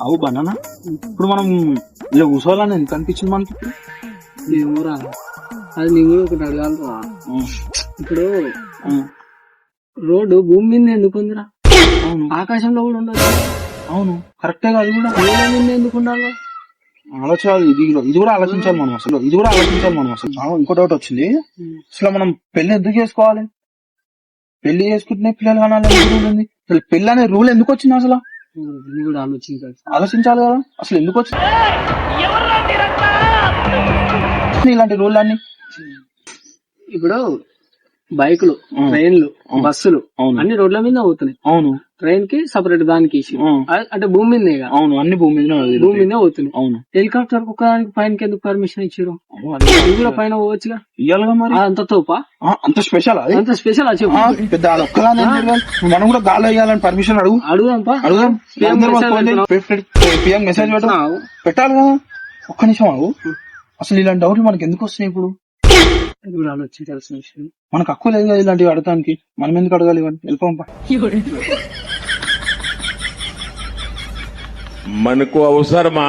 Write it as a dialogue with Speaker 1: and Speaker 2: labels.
Speaker 1: అవు బనానా ఇప్పుడు మనం ఇలా కూర్చోవాలని ఎందుకు అనిపించింది మనకి ఇప్పుడు?
Speaker 2: ఏమోరా, అది నేను కూడా ఒకటి అడగాలరా. ఇప్పుడు రోడ్డు భూమి మీద ఎందుకు ఉందిరా?
Speaker 1: అవును
Speaker 2: ఆకాశంలో కూడా ఉండదు.
Speaker 1: అవును కరెక్టే అది కూడా
Speaker 2: భూమి మీద ఎందుకు ఉండాలి?
Speaker 1: ఆలోచించాలి. ఇది కూడా ఆలోచించాలి మనం అసలు. ఇంకో డౌట్ వచ్చింది. అసలు మనం పెళ్లి ఎందుకు చేసుకోవాలి? పెళ్లి చేసుకుంటేనే పిల్లలు కనాలి రూల్ ఉంది. అసలు పెళ్లి అనే రూల్ ఎందుకు వచ్చింది అసలు?
Speaker 2: ఇది కూడా
Speaker 1: ఆలోచించాలి కదా అసలు ఎందుకు వచ్చింది ఇలాంటి రూల్ అన్ని.
Speaker 2: ఇప్పుడు బైకులు, ట్రైన్లు, బస్సులు అన్ని రోడ్ల మీద అవుతున్నాయి.
Speaker 1: అవును,
Speaker 2: ట్రైన్ కి సపరేట్ దానికి అంటే భూమి మీదనే.
Speaker 1: అవును, అన్ని భూమి మీద
Speaker 2: అవుతున్నాయి.
Speaker 1: అవును,
Speaker 2: హెలికాప్టర్ ఒకదానికి పైన ఎందుకు పర్మిషన్ ఇచ్చారు? కూడా పైన పోవచ్చుగా.
Speaker 1: ఇయ్యాలిగా మరి.
Speaker 2: అంత తోపా?
Speaker 1: అంత స్పెషల్
Speaker 2: అంత స్పెషల్
Speaker 1: పెద్ద ఒక్కదాని మనం కూడా గాలి వేయాలని పర్మిషన్ అడుగుదాం. పిఎం మెసేజ్ పెట్టాలి కదా. ఒక్క నిమిషం అవు. అసలు ఇలాంటి డౌట్లు మనకి ఎందుకు వస్తున్నాయి ఇప్పుడు?
Speaker 2: ఆలోచించాల్సిన విషయం.
Speaker 1: మనకు హక్కు లేదు కదా ఇలాంటివి అడగడానికి. మనం ఎందుకు అడగాలి ఇవన్నీ? వెళ్ళిపోంపా.
Speaker 3: మనకు అవసరమా?